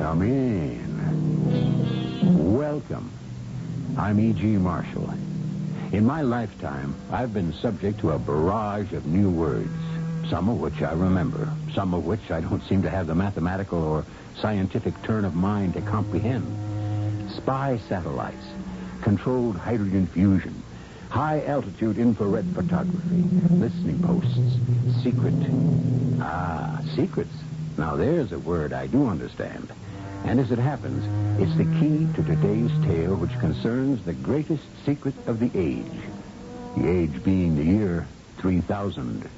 Come in. Welcome. I'm E.G. Marshall. In my lifetime, I've been subject to a barrage of new words, some of which I remember, some of which I don't seem to have the mathematical or scientific turn of mind to comprehend. Spy satellites, controlled hydrogen fusion, high-altitude infrared photography, listening posts, secret. Secrets. Now, there's a word I do understand. And as it happens, it's the key to today's tale, which concerns the greatest secret of the age. The age being the year 3000.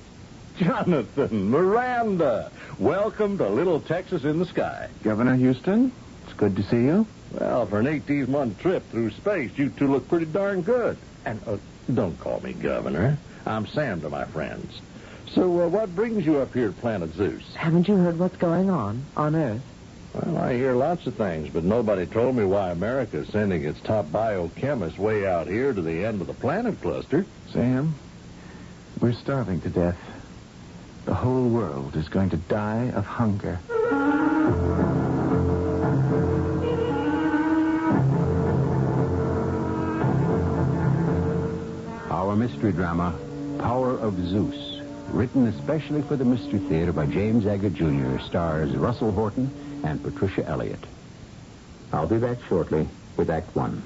Jonathan, Miranda, welcome to Little Texas in the Sky. Governor Houston, it's good to see you. Well, for an 18-month trip through space, you two look pretty darn good. And don't call me Governor. I'm Sam to my friends. So what brings you up here to planet Zeus? Haven't you heard what's going on Earth? Well, I hear lots of things, but nobody told me why America is sending its top biochemists way out here to the end of the planet cluster. Sam, we're starving to death. The whole world is going to die of hunger. Our mystery drama, Power of Zeus, written especially for the Mystery Theater by James Agate Jr., stars Russell Horton and Patricia Elliott. I'll be back shortly with Act One.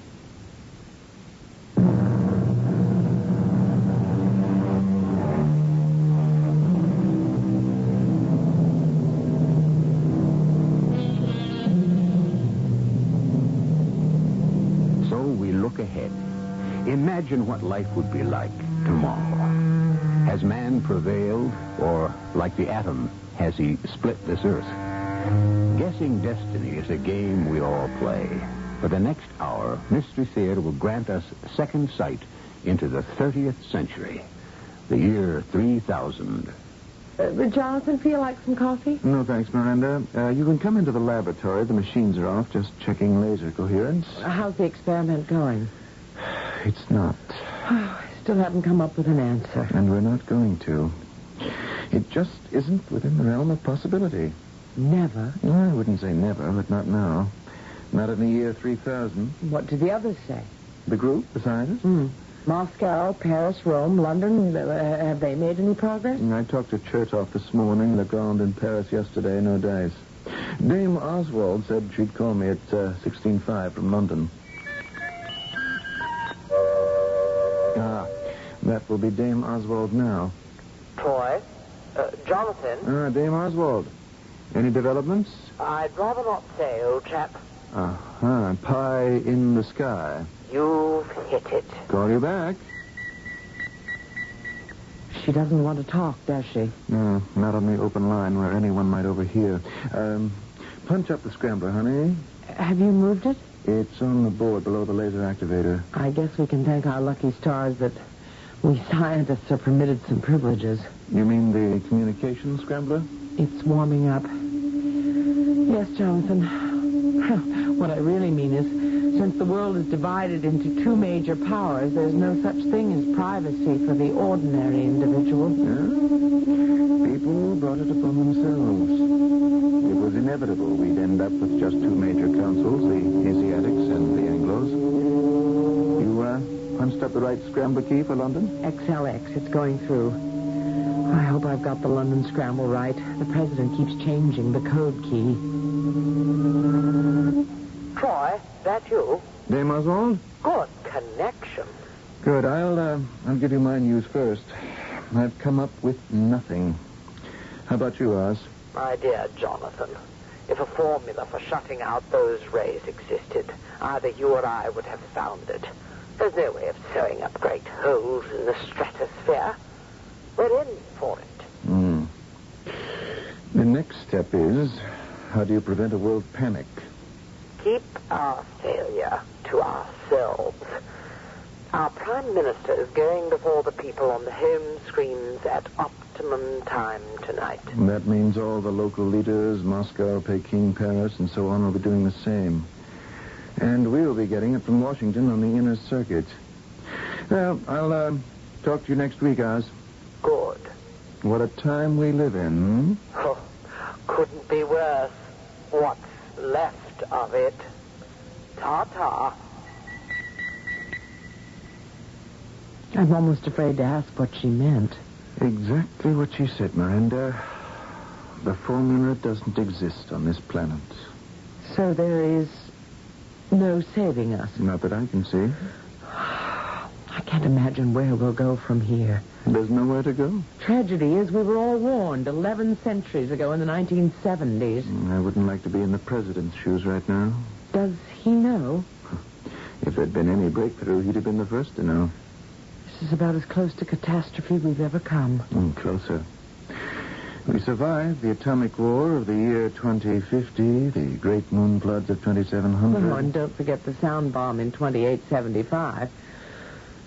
So we look ahead. Imagine what life would be like tomorrow. Has man prevailed, or, like the atom, has he split this earth? Guessing destiny is a game we all play. For the next hour, Mystery Theater will grant us second sight into the 30th century, the year 3000. Would Jonathan feel like some coffee? No, thanks, Miranda. You can come into the laboratory. The machines are off, just checking laser coherence. How's the experiment going? It's not. I still haven't come up with an answer. And we're not going to. It just isn't within the realm of possibility. Never? I wouldn't say never, but not now. Not in the year 3000. What do the others say? The group, the scientists? Moscow, Paris, Rome, London, have they made any progress? I talked to Chertoff this morning, Legrand in Paris yesterday, no dice. Dame Oswald said she'd call me at 16:05 from London. That will be Dame Oswald now. Troy? Jonathan? Dame Oswald. Any developments? I'd rather not say, old chap. Pie in the sky. You've hit it. Call you back. She doesn't want to talk, does she? No, not on the open line where anyone might overhear. Punch up the scrambler, honey. Have you moved it? It's on the board below the laser activator. I guess we can thank our lucky stars that we scientists are permitted some privileges. You mean the communication scrambler? It's warming up. Yes, Jonathan. What I really mean is, since the world is divided into two major powers, there's no such thing as privacy for the ordinary individual. Yeah? People brought it upon themselves. It was inevitable we'd end up with just two major councils, the Asiatics and the Anglos. You, punched up the right scrambler key for London? XLX, it's going through. I hope I've got the London scramble right. The president keeps changing the code key. Troy, that you? Dame Oswald? Good connection. Good. I'll give you my news first. I've come up with nothing. How about you, Oz? My dear Jonathan, if a formula for shutting out those rays existed, either you or I would have found it. There's no way of sewing up great holes in the stratosphere. We're in for it. The next step is, how do you prevent a world panic? Keep our failure to ourselves. Our Prime Minister is going before the people on the home screens at optimum time tonight. And that means all the local leaders, Moscow, Peking, Paris, and so on, will be doing the same. And we'll be getting it from Washington on the inner circuit. Well, I'll talk to you next week, Oz. Good. What a time we live in, Oh, couldn't be worse. What's left of it. Ta-ta. I'm almost afraid to ask what she meant. Exactly what she said, Miranda. The formula doesn't exist on this planet. So there is no saving us. Not that I can see. I can't imagine where we'll go from here. There's nowhere to go. Tragedy is we were all warned 11 centuries ago in the 1970s. I wouldn't like to be in the president's shoes right now. Does he know? If there'd been any breakthrough, he'd have been the first to know. This is about as close to catastrophe we've ever come. Closer. We survived the atomic war of the year 2050, the great moon floods of 2700. Oh, and don't forget the sound bomb in 2875.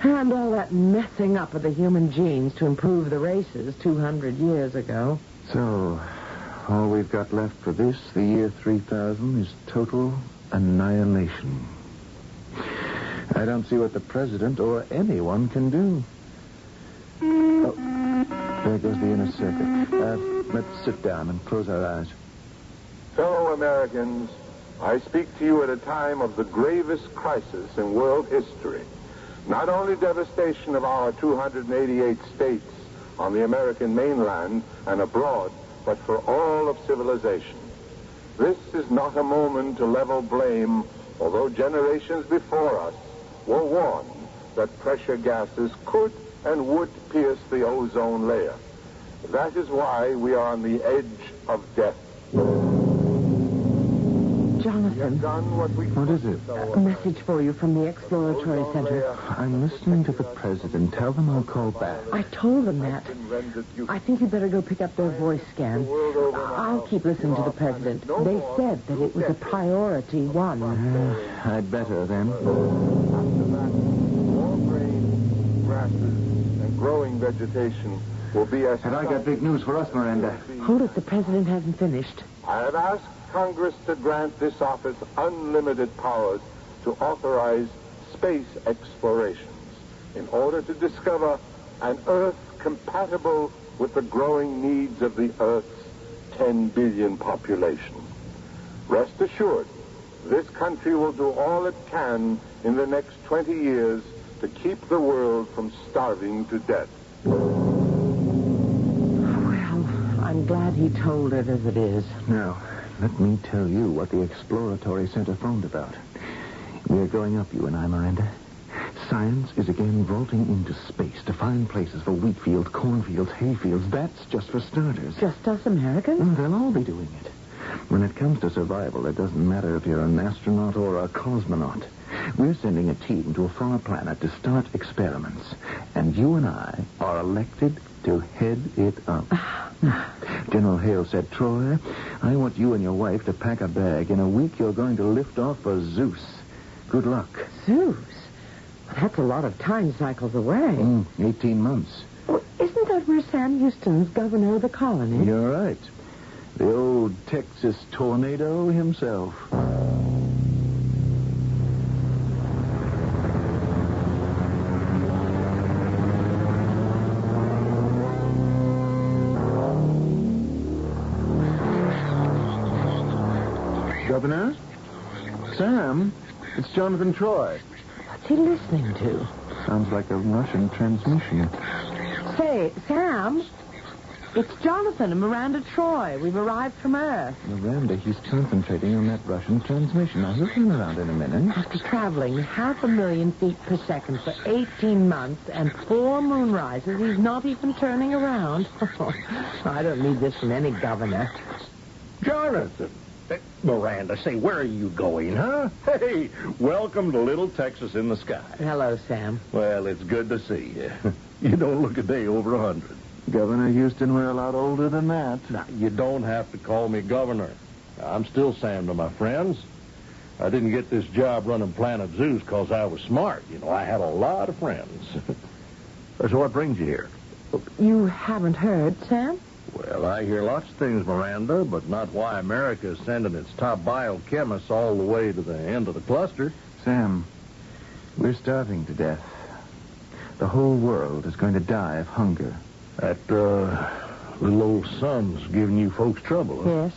And all that messing up of the human genes to improve the races 200 years ago. So, all we've got left for this, the year 3000, is total annihilation. I don't see what the president or anyone can do. Oh, there goes the inner circuit. Let's sit down and close our eyes. Fellow Americans, I speak to you at a time of the gravest crisis in world history. Not only devastation of our 288 states on the American mainland and abroad, but for all of civilization. This is not a moment to level blame, although generations before us were warned that pressure gases could and would pierce the ozone layer. That is why we are on the edge of death. Jonathan, What is it? a message for you from the Exploratory Center. I'm listening to the president. Tell them I'll call back. I told them that. I think you better go pick up their voice scan. I'll keep listening to the president. They said that it was a priority one. I'd better, then. After that, more grain, grasses, and growing vegetation will be as... And I got big news for us, Miranda. Hold it, the president hasn't finished. I have asked Congress to grant this office unlimited powers to authorize space explorations in order to discover an Earth compatible with the growing needs of the Earth's 10 billion population. Rest assured, this country will do all it can in the next 20 years to keep the world from starving to death. Well, I'm glad he told it as it is. Now, let me tell you what the Exploratory Center phoned about. We're going up, you and I, Miranda. Science is again vaulting into space to find places for wheat fields, cornfields, hayfields. That's just for starters. Just us Americans? Oh, they'll all be doing it. When it comes to survival, it doesn't matter if you're an astronaut or a cosmonaut. We're sending a team to a far planet to start experiments. And you and I are elected to head it up. General Hale said, Troy, I want you and your wife to pack a bag. In a week, you're going to lift off for Zeus. Good luck. Zeus? That's a lot of time cycles away. 18 months. Well, isn't that where Sam Houston's governor of the colony? You're right. The old Texas tornado himself. Governor? Sam? It's Jonathan Troy. What's he listening to? Sounds like a Russian transmission. Say, Sam, it's Jonathan and Miranda Troy. We've arrived from Earth. Miranda, he's concentrating on that Russian transmission. Now, he'll turn around in a minute. After traveling 500,000 feet per second for 18 months and 4 moonrises, he's not even turning around. I don't need this from any governor. Jonathan. Miranda, say, where are you going, huh? Hey, welcome to Little Texas in the sky. Hello, Sam. Well, it's good to see you. You don't look a day over 100. Governor Houston, we're a lot older than that. Now, you don't have to call me governor. I'm still Sam to my friends. I didn't get this job running Planet Zeus because I was smart. You know, I had a lot of friends. So what brings you here? You haven't heard, Sam? Well, I hear lots of things, Miranda, but not why America is sending its top biochemists all the way to the end of the cluster. Sam, we're starving to death. The whole world is going to die of hunger. That little old sun's giving you folks trouble, huh? Yes.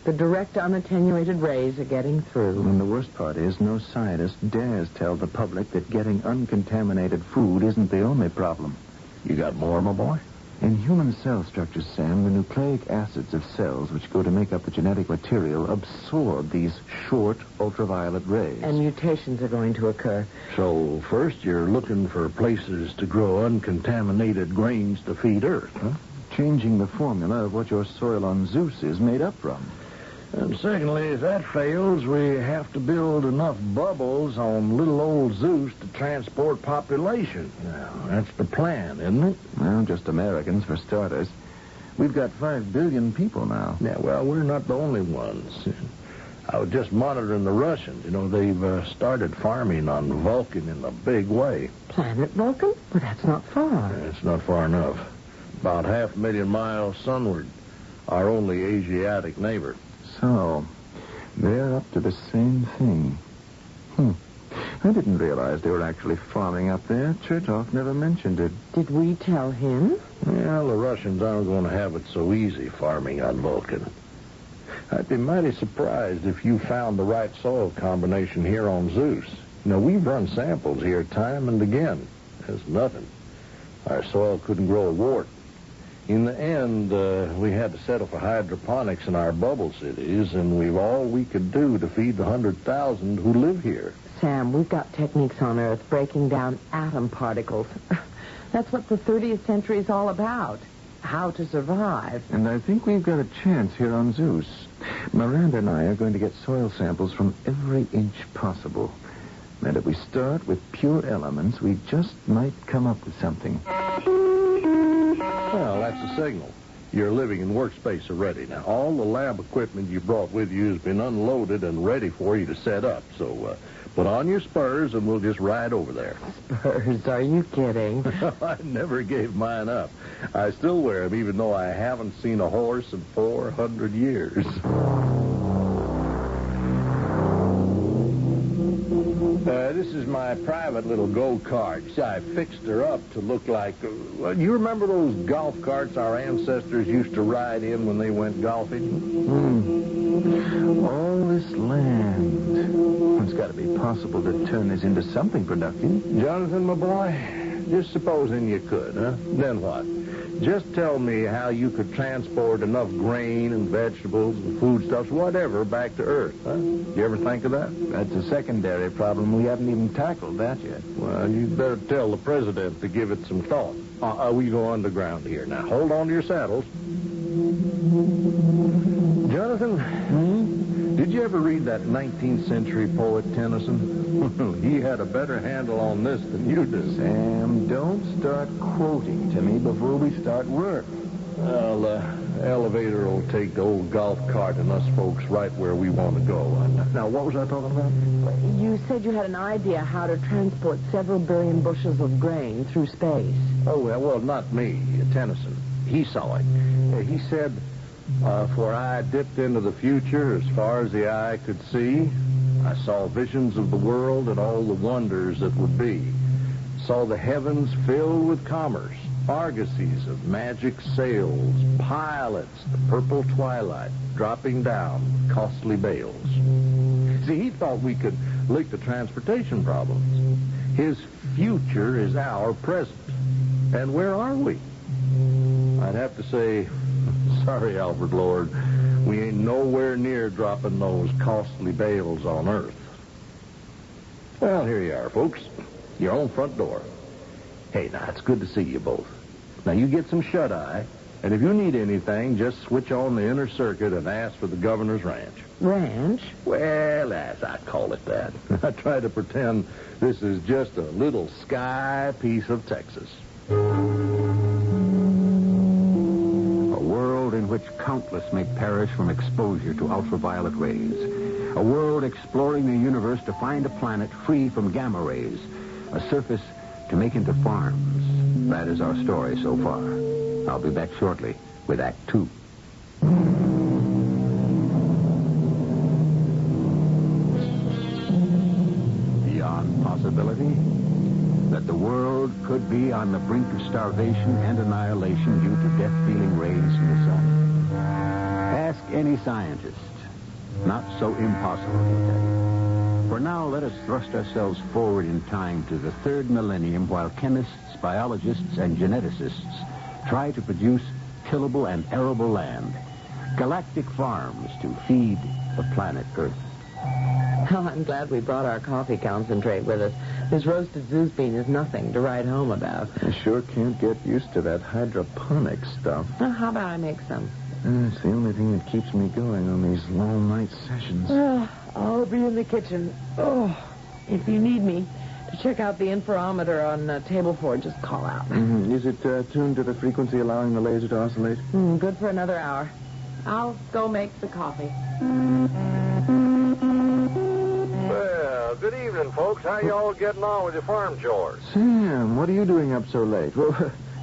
The direct, unattenuated rays are getting through. And the worst part is no scientist dares tell the public that getting uncontaminated food isn't the only problem. You got more, my boy? In human cell structures, Sam, the nucleic acids of cells which go to make up the genetic material absorb these short ultraviolet rays. And mutations are going to occur. So first you're looking for places to grow uncontaminated grains to feed Earth, huh? Changing the formula of what your soil on Zeus is made up from. And secondly, if that fails, we have to build enough bubbles on little old Zeus to transport population. Now, that's the plan, isn't it? Well, just Americans, for starters. We've got 5 billion people now. Yeah, well, we're not the only ones. I was just monitoring the Russians. You know, they've started farming on Vulcan in a big way. Planet Vulcan? Well, that's not far. It's not far enough. About 500,000 miles sunward. Our only Asiatic neighbor. So, they're up to the same thing. I didn't realize they were actually farming up there. Chertoff never mentioned it. Did we tell him? Well, the Russians aren't going to have it so easy farming on Vulcan. I'd be mighty surprised if you found the right soil combination here on Zeus. You know, we've run samples here time and again. There's nothing. Our soil couldn't grow a wart. In the end, we had to settle for hydroponics in our bubble cities, and we've all we could do to feed the 100,000 who live here. Sam, we've got techniques on Earth breaking down atom particles. That's what the 30th century is all about. How to survive. And I think we've got a chance here on Zeus. Miranda and I are going to get soil samples from every inch possible. And if we start with pure elements, we just might come up with something. Well, that's a signal. Your living and workspace are ready. Now, all the lab equipment you brought with you has been unloaded and ready for you to set up. So, put on your spurs and we'll just ride over there. Spurs? Are you kidding? I never gave mine up. I still wear them, even though I haven't seen a horse in 400 years. This is my private little go-kart. See, I fixed her up to look like... you remember those golf carts our ancestors used to ride in when they went golfing? All this land. It's got to be possible to turn this into something productive. Jonathan, my boy, just supposing you could, huh? Then what? Just tell me how you could transport enough grain and vegetables and foodstuffs, whatever, back to Earth, huh? You ever think of that? That's a secondary problem. We haven't even tackled that yet. Well, you'd better tell the president to give it some thought. We go underground here. Now, hold on to your saddles. Jonathan, did you ever read that 19th century poet Tennyson? He had a better handle on this than you do. Sam, don't start quoting to me before we start work. Well, elevator will take the old golf cart and us folks right where we want to go. Now, what was I talking about? You said you had an idea how to transport several billion bushels of grain through space. Oh, well, not me, Tennyson. He saw it. He said, for I dipped into the future as far as the eye could see. I saw visions of the world and all the wonders that would be. Saw the heavens filled with commerce, argosies of magic sails, pilots, the purple twilight, dropping down costly bales. See, he thought we could lick the transportation problems. His future is our present. And where are we? I'd have to say, sorry, Alfred Lord, we ain't nowhere near dropping those costly bales on Earth. Well, here you are, folks. Your own front door. Hey, now, it's good to see you both. Now, you get some shut-eye, and if you need anything, just switch on the inner circuit and ask for the governor's ranch. Ranch? Well, as I call it that. I try to pretend this is just a little sky piece of Texas. A world in which countless may perish from exposure to ultraviolet rays. A world exploring the universe to find a planet free from gamma rays. A surface to make into farms. That is our story so far. I'll be back shortly with Act 2. Beyond possibility that the world could be on the brink of starvation and annihilation due to death-dealing rays from the sun. Ask any scientist. Not so impossible, he said. For now, let us thrust ourselves forward in time to the third millennium while chemists, biologists, and geneticists try to produce tillable and arable land, galactic farms to feed the planet Earth. Oh, I'm glad we brought our coffee concentrate with us. This roasted Zeus bean is nothing to write home about. I sure can't get used to that hydroponic stuff. Well, how about I make some? It's the only thing that keeps me going on these long night sessions. I'll be in the kitchen. Oh, if you need me to check out the interferometer on table 4, just call out. Mm-hmm. Is it tuned to the frequency allowing the laser to oscillate? Good for another hour. I'll go make the coffee. Well, good evening, folks. How y'all getting on with your farm chores? Sam, what are you doing up so late?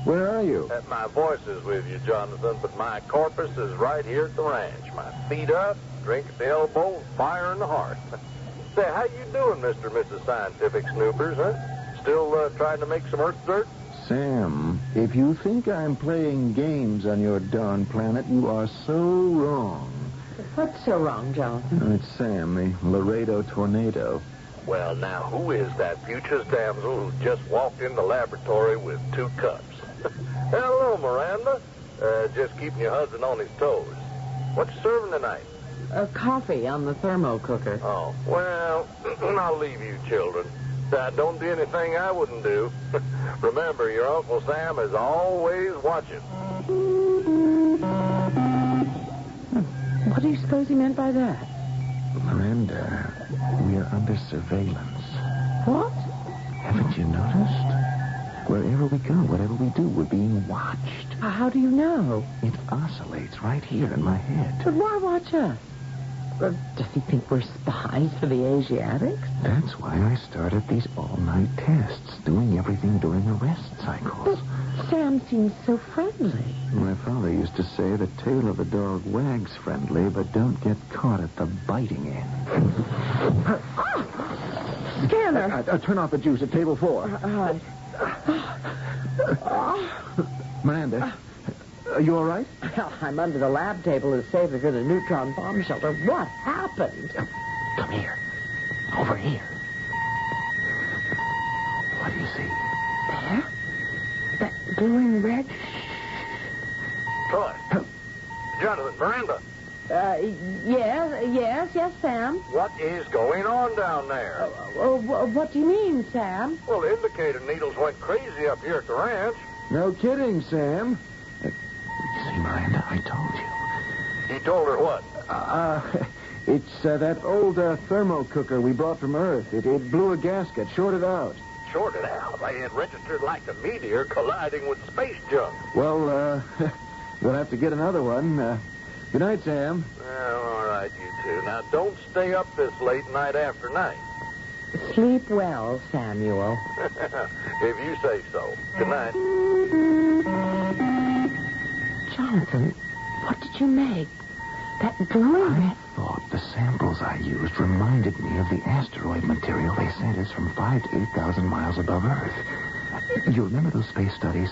Where are you? My voice is with you, Jonathan, but my corpus is right here at the ranch. My feet up, drink at the elbow, fire in the heart. Say, how you doing, Mr. and Mrs. Scientific Snoopers, huh? Still trying to make some earth dirt? Sam, if you think I'm playing games on your darn planet, you are so wrong. What's so wrong, Jonathan? It's Sam, the Laredo tornado. Well, now, who is that futurist damsel who just walked in the laboratory with 2 cups? Hello, Miranda. Just keeping your husband on his toes. What you serving tonight? Coffee on the thermo cooker. Oh, well, I'll leave you children. Don't do anything I wouldn't do. Remember, your Uncle Sam is always watching. What do you suppose he meant by that? Miranda, we are under surveillance. What? Haven't you noticed? Wherever we go, whatever we do, we're being watched. How do you know? It oscillates right here in my head. But why watch us? Does he think we're spies for the Asiatics? That's why I started these all-night tests, doing everything during the rest cycles. But Sam seems so friendly. My father used to say the tail of the dog wags friendly, but don't get caught at the biting end. Scanner! Turn off the juice at table 4. All right. Miranda, are you all right? Well, I'm under the lab table as safe as in a neutron bomb shelter. What happened? Come here. Over here. What do you see? There? That glowing red? Troy. Jonathan, Miranda. Yes, Sam. What is going on down there? What do you mean, Sam? Well, the indicator needles went crazy up here at the ranch. No kidding, Sam. See, Miranda, I told you. He told her what? It's that old thermo cooker we brought from Earth. It blew a gasket, shorted out. Shorted out. It registered like a meteor colliding with space junk. Well, we'll have to get another one. Good night, Sam. Well, all right, you two. Now, don't stay up this late night after night. Sleep well, Samuel. If you say so. Good night. Jonathan, what did you make? That glowing I thought the samples I used reminded me of the asteroid material they sent us from 5,000 to 8,000 miles above Earth. You remember those space studies?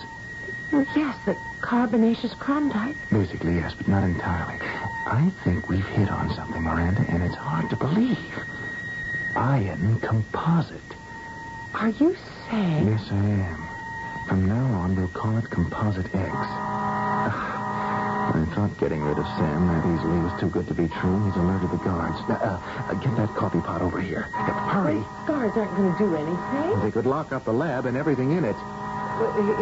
Yes, the carbonaceous chromatite. Basically, yes, but not entirely. I think we've hit on something, Miranda, and it's hard to believe. Iron composite. Are you saying? Yes, I am. From now on, we'll call it composite eggs. I thought getting rid of Sam that easily was too good to be true. He's alerted the guards. Get that coffee pot over here. Hurry. Those guards aren't going to do anything. They could lock up the lab and everything in it.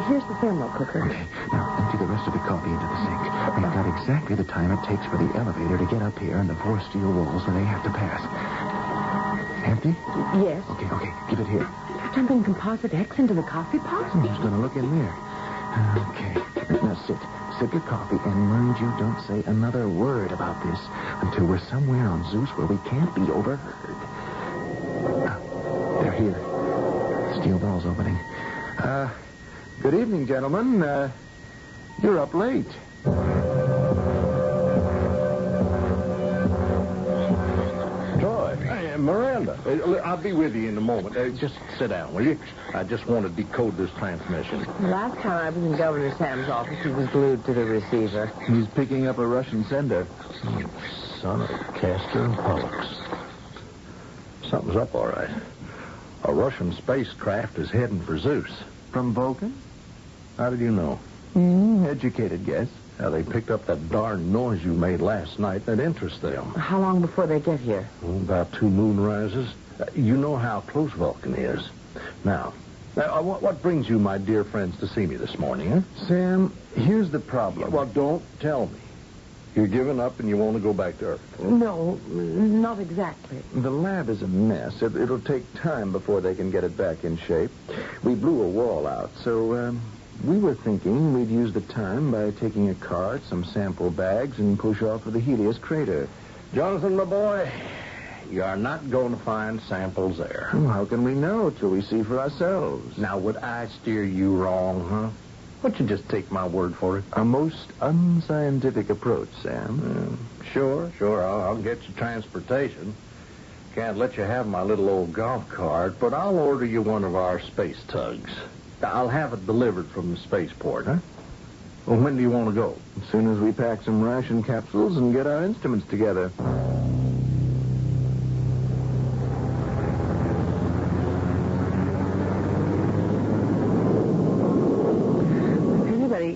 Here's the thermo cooker. Okay, now empty the rest of the coffee into the sink. We've got exactly the time it takes for the elevator to get up here and the 4 steel walls that they have to pass. Empty? Yes. Okay, give it here. You're dumping composite eggs into the coffee pot? I'm just going to look in there. Okay, now sit. Sip your coffee, and mind you, don't say another word about this until we're somewhere on Zeus where we can't be overheard. They're here. Steel door's opening. Good evening, gentlemen. You're up late. Troy. Miranda, I'll be with you in a moment. Just sit down, will you? I just want to decode this transmission. Last time I was in Governor Sam's office, he was glued to the receiver. He's picking up a Russian sender. Son of Castor and Pollux. Something's up, all right. A Russian spacecraft is heading for Zeus. From Vulcan? How did you know? Educated guess. Now, they picked up that darn noise you made last night. That interests them. How long before they get here? About 2 moon rises. You know how close Vulcan is. Now, what brings you, my dear friends, to see me this morning, huh? Sam, here's the problem. Well, don't tell me. You're giving up and you want to go back to Earth. No, not exactly. The lab is a mess. It'll take time before they can get it back in shape. We blew a wall out, so we were thinking we'd use the time by taking a cart, some sample bags, and push off for the Helios crater. Jonathan, my boy, you are not going to find samples there. Well, how can we know till we see for ourselves? Now, would I steer you wrong, huh? Why don't you just take my word for it? A most unscientific approach, Sam. Sure. I'll get you transportation. Can't let you have my little old golf cart, but I'll order you one of our space tugs. I'll have it delivered from the spaceport, huh? Well, when do you want to go? As soon as we pack some ration capsules and get our instruments together.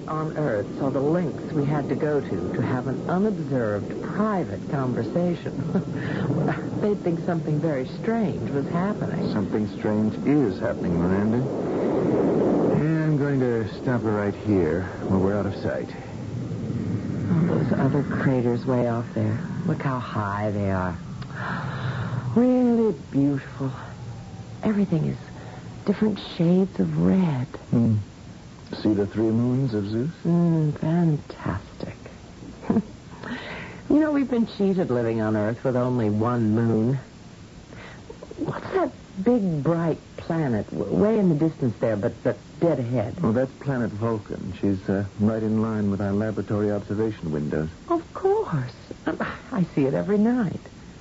On Earth saw the lengths we had to go to have an unobserved, private conversation. They'd think something very strange was happening. Something strange is happening, Miranda. And I'm going to stop her right here where we're out of sight. Oh, those other craters way off there. Look how high they are. Really beautiful. Everything is different shades of red. See the 3 moons of Zeus? Fantastic. You know, we've been cheated living on Earth with only 1 moon. What's that big, bright planet way in the distance there, but dead ahead? Well, that's planet Vulcan. She's right in line with our laboratory observation windows. Of course. I see it every night.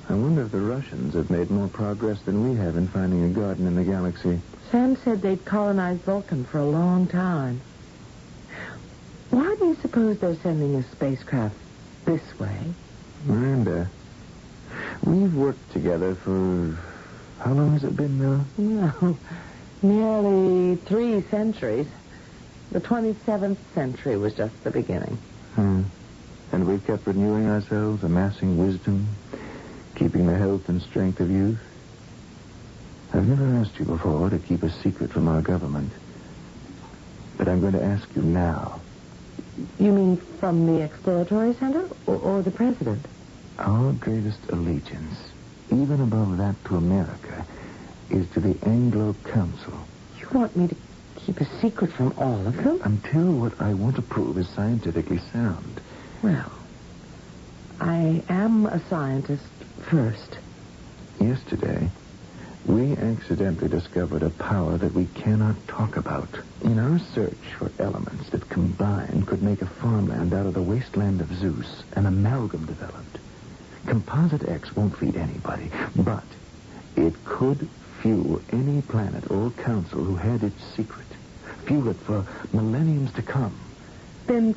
I wonder if the Russians have made more progress than we have in finding a garden in the galaxy. Sam said they'd colonized Vulcan for a long time. Why do you suppose they're sending a spacecraft this way? Miranda, we've worked together for... How long has it been now? No, nearly 3 centuries. The 27th century was just the beginning. And we've kept renewing ourselves, amassing wisdom, keeping the health and strength of youth. I've never asked you before to keep a secret from our government. But I'm going to ask you now. You mean from the exploratory center or the president? Our greatest allegiance, even above that to America, is to the Anglo Council. You want me to keep a secret from all of them? Until what I want to prove is scientifically sound. Well, I am a scientist first. Yesterday, we accidentally discovered a power that we cannot talk about. In our search for elements that combined could make a farmland out of the wasteland of Zeus, an amalgam developed. Composite X won't feed anybody, but it could fuel any planet or council who had its secret. Fuel it for millenniums to come. Then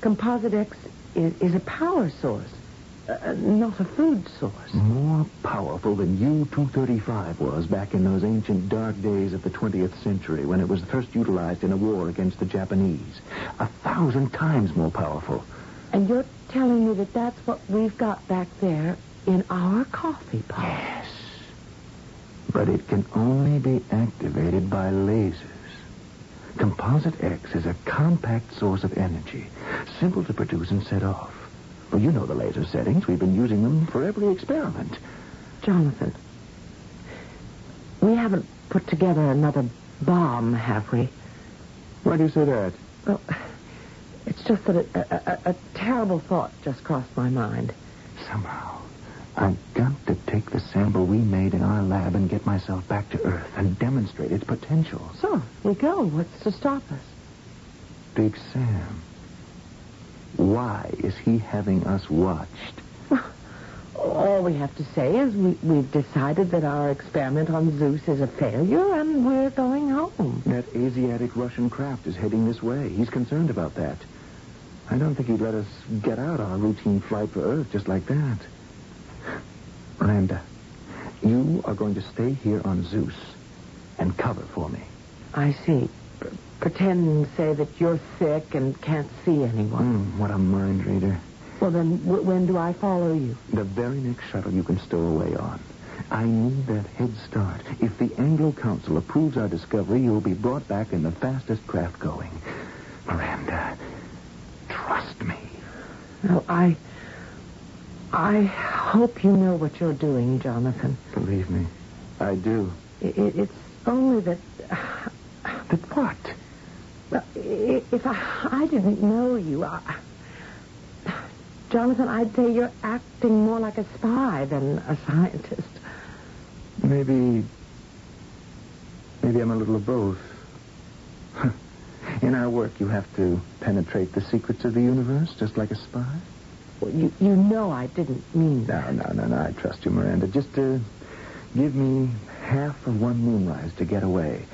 Composite X is a power source. Not a food source. More powerful than U-235 was back in those ancient dark days of the 20th century when it was first utilized in a war against the Japanese. 1,000 times more powerful. And you're telling me that that's what we've got back there in our coffee pot? Yes. But it can only be activated by lasers. Composite X is a compact source of energy, simple to produce and set off. Well, you know the laser settings. We've been using them for every experiment. Jonathan, we haven't put together another bomb, have we? Why do you say that? Well, it's just that a terrible thought just crossed my mind. Somehow, I've got to take the sample we made in our lab and get myself back to Earth and demonstrate its potential. So, we go. What's to stop us? Big Sam. Why is he having us watched? All we have to say is we've decided that our experiment on Zeus is a failure and we're going home. That Asiatic Russian craft is heading this way. He's concerned about that. I don't think he'd let us get out our routine flight for Earth just like that. Miranda, you are going to stay here on Zeus and cover for me. I see. Pretend and say that you're sick and can't see anyone. What a mind reader. Well, then, when do I follow you? The very next shuttle you can stow away on. I need that head start. If the Anglo Council approves our discovery, you'll be brought back in the fastest craft going. Miranda, trust me. Oh, I hope you know what you're doing, Jonathan. Believe me, I do. It's only that... That what? Well, if I didn't know you, Jonathan, I'd say you're acting more like a spy than a scientist. Maybe I'm a little of both. In our work, you have to penetrate the secrets of the universe, just like a spy. Well, you know I didn't mean that. No, I trust you, Miranda. Just give me half of one moonrise to get away.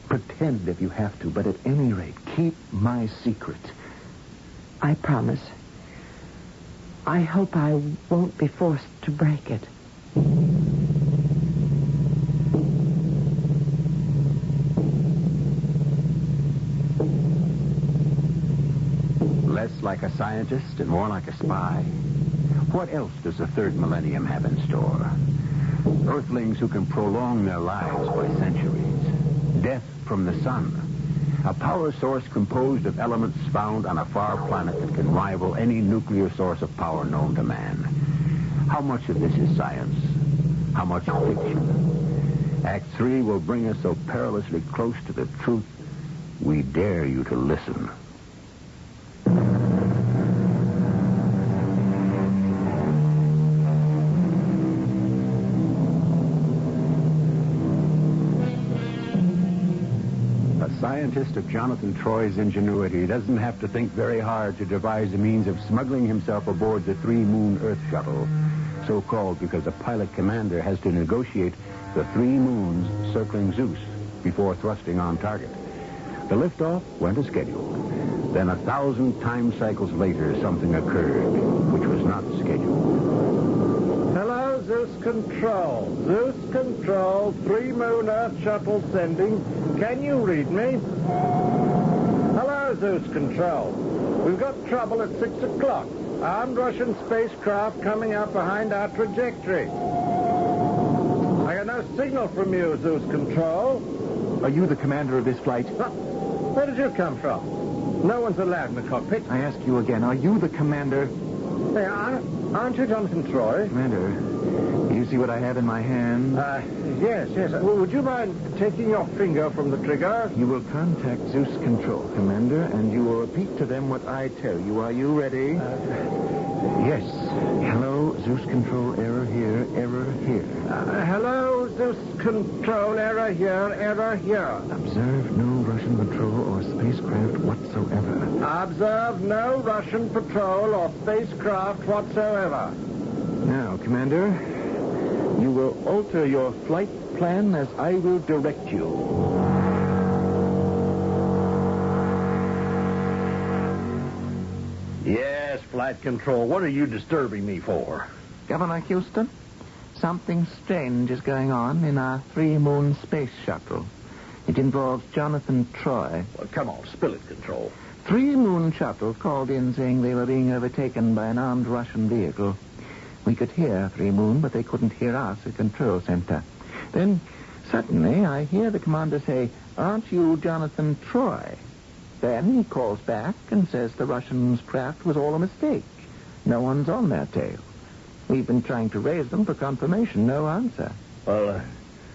Pretend if you have to, but at any rate, keep my secret. I promise. I hope I won't be forced to break it. Less like a scientist and more like a spy. What else does the third millennium have in store? Earthlings who can prolong their lives by centuries. Death from the sun. A power source composed of elements found on a far planet that can rival any nuclear source of power known to man. How much of this is science? How much fiction? Act 3 will bring us so perilously close to the truth, we dare you to listen. Scientist of Jonathan Troy's ingenuity doesn't have to think very hard to devise a means of smuggling himself aboard the 3-moon Earth shuttle, so-called because the pilot commander has to negotiate the 3 moons circling Zeus before thrusting on target. The liftoff went as scheduled. Then 1,000 time cycles later, something occurred which was not scheduled. Hello, Zeus Control. Zeus Control, 3-moon Earth shuttle sending. Can you read me? Hello, Zeus Control. We've got trouble at 6 o'clock. Armed Russian spacecraft coming up behind our trajectory. I got no signal from you, Zeus Control. Are you the commander of this flight? Where did you come from? No one's allowed in the cockpit. I ask you again, are you the commander? Hey, aren't you Jonathan Troy? Commander, you see what I have in my hand? Yes. Well, would you mind taking your finger from the trigger? You will contact Zeus Control, Commander, and you will repeat to them what I tell you. Are you ready? Yes. Hello, Zeus Control, error here, error here. Hello, Zeus Control, error here, error here. Observe no Russian patrol or spacecraft whatsoever. Observe no Russian patrol or spacecraft whatsoever. Now, Commander, you will alter your flight plan as I will direct you. Yes, Flight Control. What are you disturbing me for? Governor Houston, something strange is going on in our 3-moon space shuttle. It involves Jonathan Troy. Well, come on, spill it, Control. 3-moon shuttle called in saying they were being overtaken by an armed Russian vehicle. We could hear 3-moon, but they couldn't hear us at Control Center. Then, suddenly, I hear the commander say, "Aren't you Jonathan Troy?" Then he calls back and says the Russians' craft was all a mistake. No one's on their tail. We've been trying to raise them for confirmation. No answer. Well,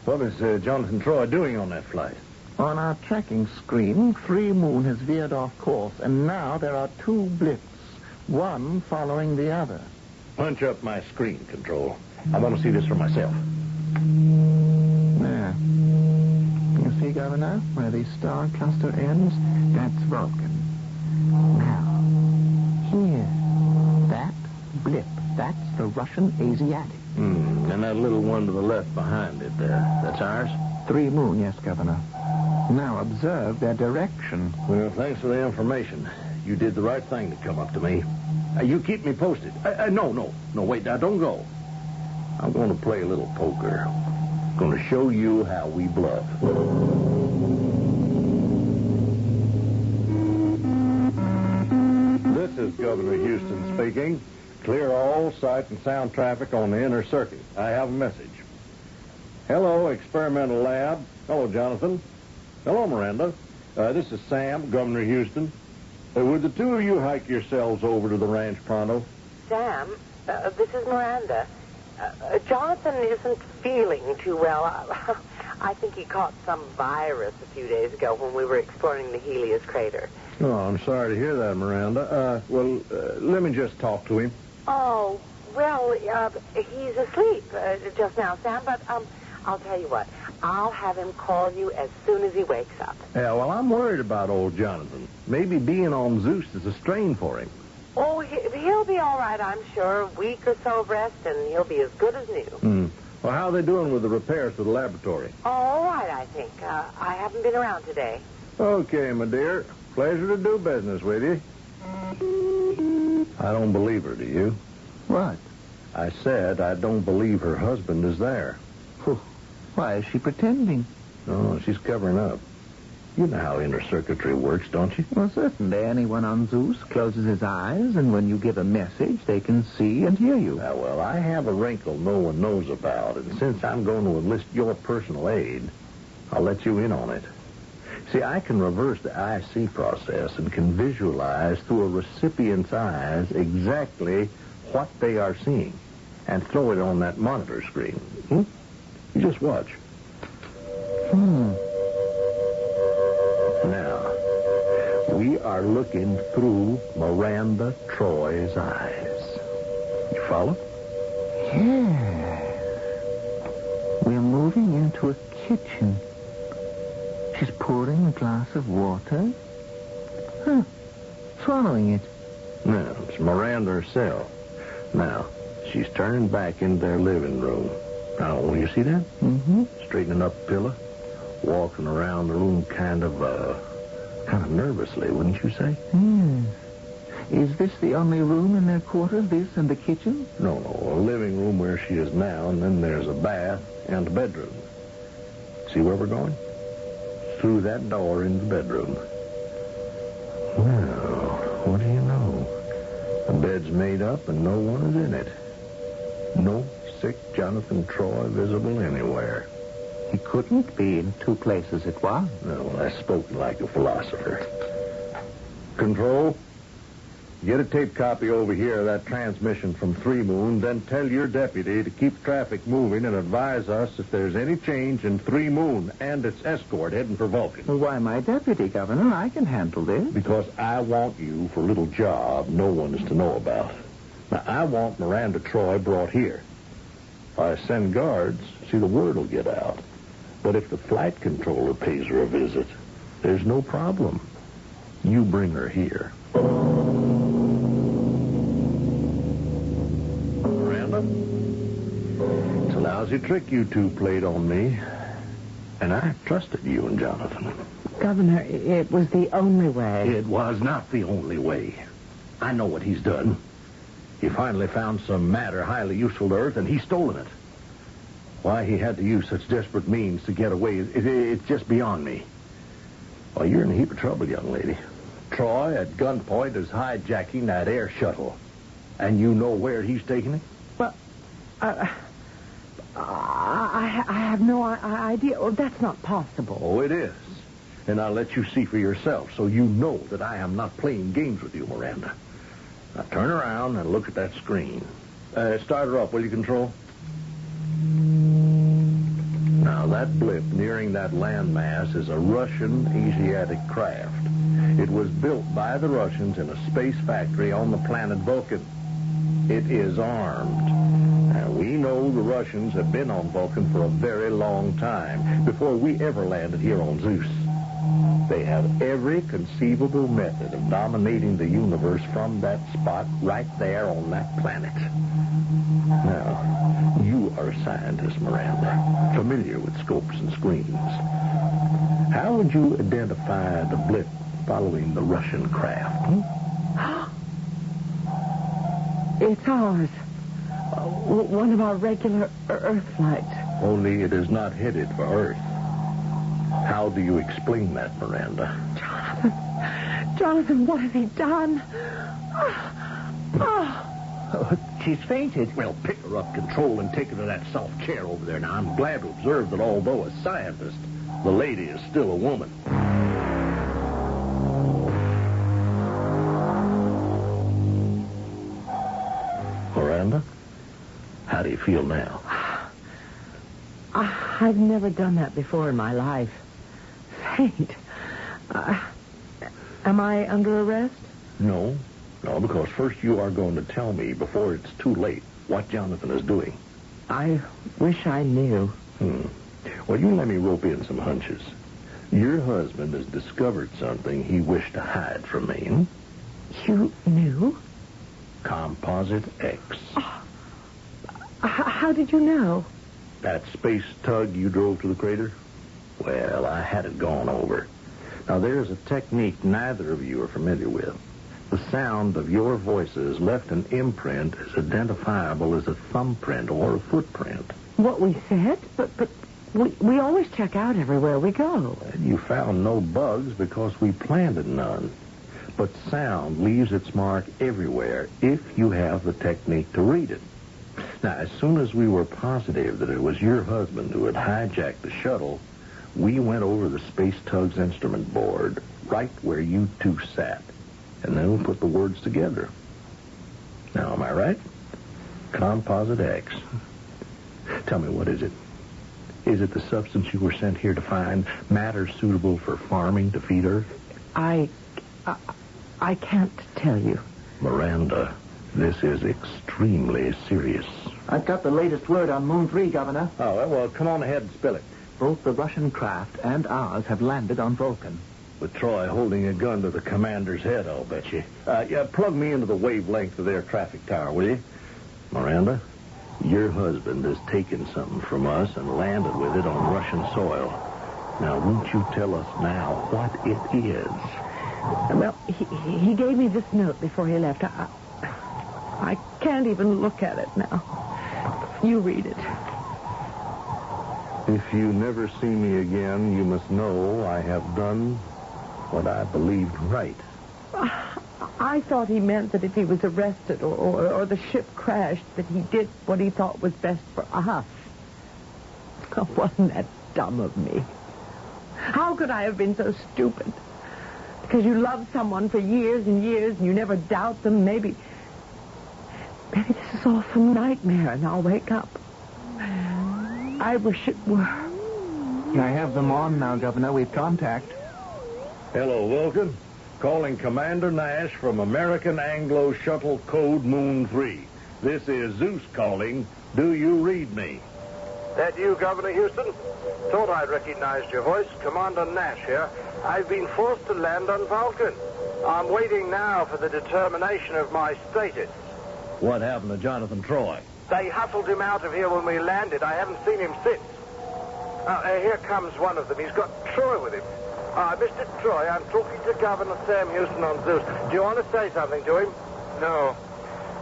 what is Jonathan Troy doing on that flight? On our tracking screen, 3-moon has veered off course, and now there are 2 blips, one following the other. Punch up my screen, Control. I want to see this for myself. There. You see, Governor, where the star cluster ends? That's Vulcan. Now, here. That blip That's the Russian Asiatic. And that little one to the left behind it there, that's ours? 3 Moon, yes, Governor. Now observe their direction. Well, thanks for the information. You did the right thing to come up to me. You keep me posted. No, wait, now don't go. I'm going to play a little poker. I'm going to show you how we bluff. This is Governor Houston speaking. Clear all sight and sound traffic on the inner circuit. I have a message. Hello, experimental lab. Hello, Jonathan. Hello, Miranda. This is Sam, Governor Houston. Would the two of you hike yourselves over to the ranch pronto? Sam, this is Miranda. Jonathan isn't feeling too well. I think he caught some virus a few days ago when we were exploring the Helios crater. Oh, I'm sorry to hear that, Miranda. Let me just talk to him. Oh, well, he's asleep just now, Sam, but I'll tell you what. I'll have him call you as soon as he wakes up. Yeah, well, I'm worried about old Jonathan. Maybe being on Zeus is a strain for him. Oh, he'll be all right, I'm sure. A week or so of rest, and he'll be as good as new. Well, how are they doing with the repairs to the laboratory? All right, I think. I haven't been around today. Okay, my dear. Pleasure to do business with you. I don't believe her, do you? What? I said I don't believe her husband is there. Why is she pretending? No, she's covering up. You know how inner circuitry works, don't you? Well, certainly. Anyone on Zeus closes his eyes, and when you give a message, they can see and hear you. Well, I have a wrinkle no one knows about, and since I'm going to enlist your personal aid, I'll let you in on it. See, I can reverse the IC process and can visualize through a recipient's eyes exactly what they are seeing and throw it on that monitor screen. You just watch. Now, we are looking through Miranda Troy's eyes. You follow? Yes. We're moving into a kitchen. She's pouring a glass of water. Swallowing it. No, it's Miranda herself. Now, she's turning back into their living room. Now, will you see that? Mm-hmm. Straightening up a pillow, walking around the room kind of nervously, wouldn't you say? Yes. Is this the only room in their quarters, this and the kitchen? No, a living room where she is now, and then there's a bath and a bedroom. See where we're going? Through that door in the bedroom. Well, what do you know? The bed's made up and no one is in it. No sick Jonathan Troy visible anywhere. He couldn't be in 2 places at once. No, well, I spoke like a philosopher. Control, get a tape copy over here of that transmission from 3 Moon, then tell your deputy to keep traffic moving and advise us if there's any change in 3 Moon and its escort heading for Vulcan. Well, why, my deputy, Governor? I can handle this. Because I want you for a little job no one is to know about. Now, I want Miranda Troy brought here. If I send guards, see, the word will get out. But if the flight controller pays her a visit, there's no problem. You bring her here. Miranda? It's a lousy trick you two played on me. And I trusted you and Jonathan. Governor, it was the only way. It was not the only way. I know what he's done. He finally found some matter highly useful to Earth, and he's stolen it. Why he had to use such desperate means to get away, it's just beyond me. Well, you're in a heap of trouble, young lady. Troy, at gunpoint, is hijacking that air shuttle. And you know where he's taking it? Well, I have no idea. Oh, that's not possible. Oh, it is. And I'll let you see for yourself so you know that I am not playing games with you, Miranda. Now, turn around and look at that screen. Start her up, will you, Control? Now, that blip nearing that landmass is a Russian Asiatic craft. It was built by the Russians in a space factory on the planet Vulcan. It is armed. Now, we know the Russians have been on Vulcan for a very long time, before we ever landed here on Zeus. They have every conceivable method of dominating the universe from that spot right there on that planet. Now, you are a scientist, Miranda, familiar with scopes and screens. How would you identify the blip following the Russian craft? It's ours. One of our regular Earth flights. Only it is not headed for Earth. How do you explain that, Miranda? Jonathan, what has he done? She's fainted. Well, pick her up, Control, and take her to that soft chair over there. Now, I'm glad to observe that although a scientist, the lady is still a woman. Miranda, how do you feel now? I've never done that before in my life. Faint. Am I under arrest? No, because first you are going to tell me before it's too late what Jonathan is doing. I wish I knew. Well, you let me rope in some hunches. Your husband has discovered something he wished to hide from me. You knew? Composite X. How did you know? That space tug you drove to the crater? Well, I had it gone over. Now, there's a technique neither of you are familiar with. The sound of your voices left an imprint as identifiable as a thumbprint or a footprint. What we said? But we always check out everywhere we go. And you found no bugs because we planted none. But sound leaves its mark everywhere if you have the technique to read it. Now, as soon as we were positive that it was your husband who had hijacked the shuttle, we went over the space tug's instrument board, right where you two sat. And then we put the words together. Now, am I right? Composite X. Tell me, what is it? Is it the substance you were sent here to find, matter suitable for farming to feed Earth? I can't tell you. Miranda, this is extremely serious. I've got the latest word on Moon 3, Governor. Oh, well, come on ahead and spill it. Both the Russian craft and ours have landed on Vulcan. With Troy holding a gun to the commander's head, I'll bet you. Plug me into the wavelength of their traffic tower, will you? Miranda, your husband has taken something from us and landed with it on Russian soil. Now, won't you tell us now what it is? Well, he gave me this note before he left. I can't even look at it now. You read it. If you never see me again, you must know I have done what I believed right. I thought he meant that if he was arrested or the ship crashed, that he did what he thought was best for us. Oh, wasn't that dumb of me? How could I have been so stupid? Because you loved someone for years and years and you never doubt them. Maybe this is all some nightmare and I'll wake up. I wish it were. I have them on now, Governor. We've contact. Hello, Vulcan. Calling Commander Nash from American Anglo Shuttle Code Moon 3. This is Zeus calling. Do you read me? That you, Governor Houston? Thought I'd recognized your voice. Commander Nash here. I've been forced to land on Vulcan. I'm waiting now for the determination of my status. What happened to Jonathan Troy? They hustled him out of here when we landed. I haven't seen him since. Here comes one of them. He's got Troy with him. Mr. Troy, I'm talking to Governor Sam Houston on Zeus. Do you want to say something to him? No,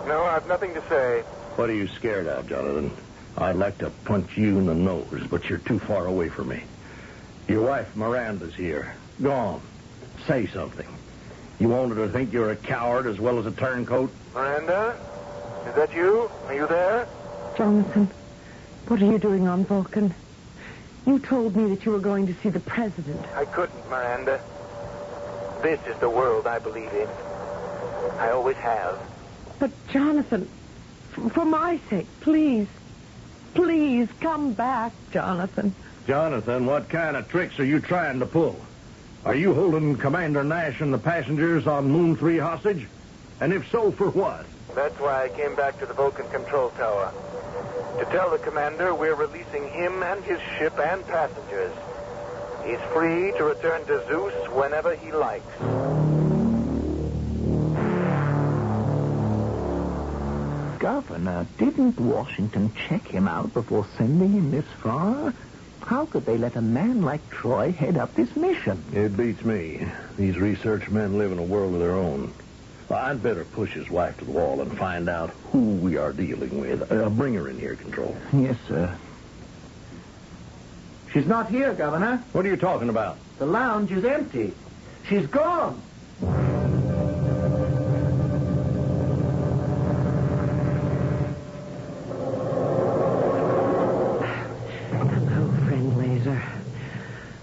I've nothing to say. What are you scared of, Jonathan? I'd like to punch you in the nose, but you're too far away from me. Your wife, Miranda's here. Go on. Say something. You want her to think you're a coward as well as a turncoat? Miranda? Is that you? Are you there? Jonathan, what are you doing on Vulcan? You told me that you were going to see the president. I couldn't, Miranda. This is the world I believe in. I always have. But, Jonathan, for my sake, please come back, Jonathan. Jonathan, what kind of tricks are you trying to pull? Are you holding Commander Nash and the passengers on Moon 3 hostage? And if so, for what? That's why I came back to the Vulcan control tower. To tell the commander we're releasing him and his ship and passengers. He's free to return to Zeus whenever he likes. Governor, didn't Washington check him out before sending him this far? How could they let a man like Troy head up this mission? It beats me. These research men live in a world of their own. Well, I'd better push his wife to the wall and find out who we are dealing with. Bring her in here, Control. Yes, sir. She's not here, Governor. What are you talking about? The lounge is empty. She's gone. Hello, friend Laser.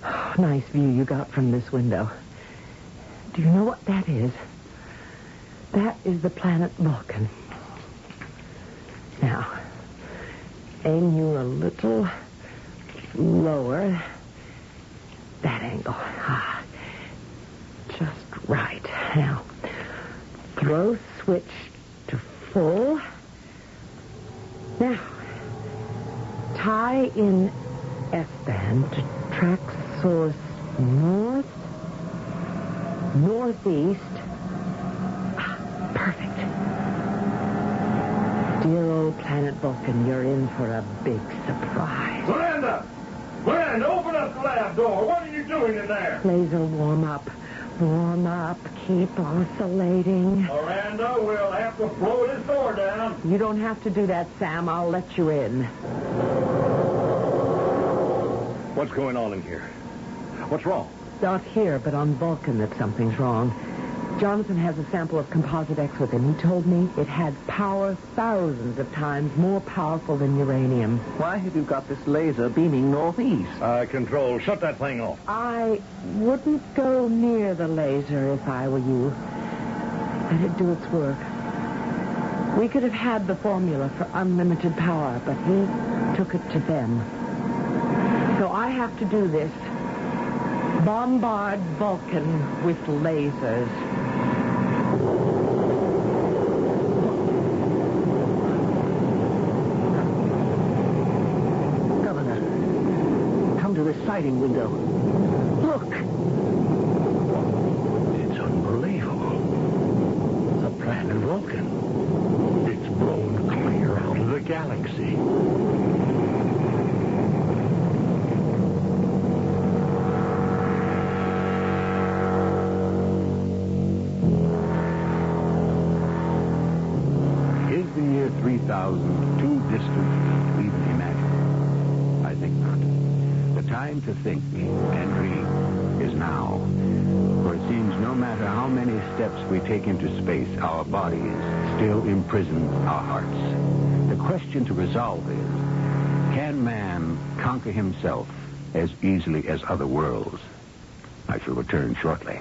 Oh, nice view you got from this window. Do you know what that is? That is the planet Vulcan. Now, aim you a little lower. That angle. Just right. Now, throw switch to full. Now, tie in S-band to track source north, northeast. Perfect. Dear old planet Vulcan, you're in for a big surprise. Miranda! Miranda, open up the lab door. What are you doing in there? Laser, warm up. Warm up. Keep oscillating. Miranda, we'll have to blow this door down. You don't have to do that, Sam. I'll let you in. What's going on in here? What's wrong? Not here, but on Vulcan that something's wrong. Jonathan has a sample of Composite X with him. He told me it had power thousands of times more powerful than uranium. Why have you got this laser beaming northeast? Control, shut that thing off. I wouldn't go near the laser if I were you. Let it do its work. We could have had the formula for unlimited power, but he took it to them. So I have to do this. Bombard Vulcan with lasers. Governor, come to this sighting window. Look. It's unbelievable. The planet Vulcan. It's blown clear out of the galaxy. Is the year 3000 too distant to even imagine? I think not. The time to think and dream is now. For it seems no matter how many steps we take into space, our bodies still imprison our hearts. The question to resolve is, can man conquer himself as easily as other worlds? I shall return shortly.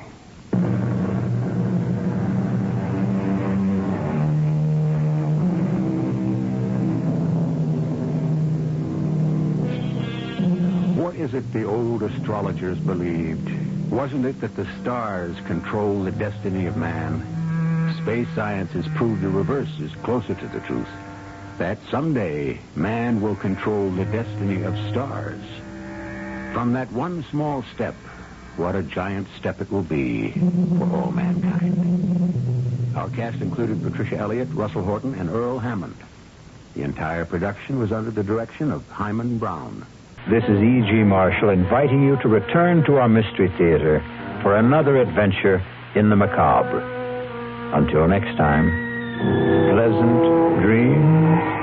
What is it the old astrologers believed? Wasn't it that the stars control the destiny of man? Space science has proved the reverse is closer to the truth. That someday man will control the destiny of stars. From that one small step, what a giant step it will be for all mankind. Our cast included Patricia Elliott, Russell Horton, and Earl Hammond. The entire production was under the direction of Hyman Brown. This is E.G. Marshall inviting you to return to our Mystery Theater for another adventure in the macabre. Until next time, pleasant dreams.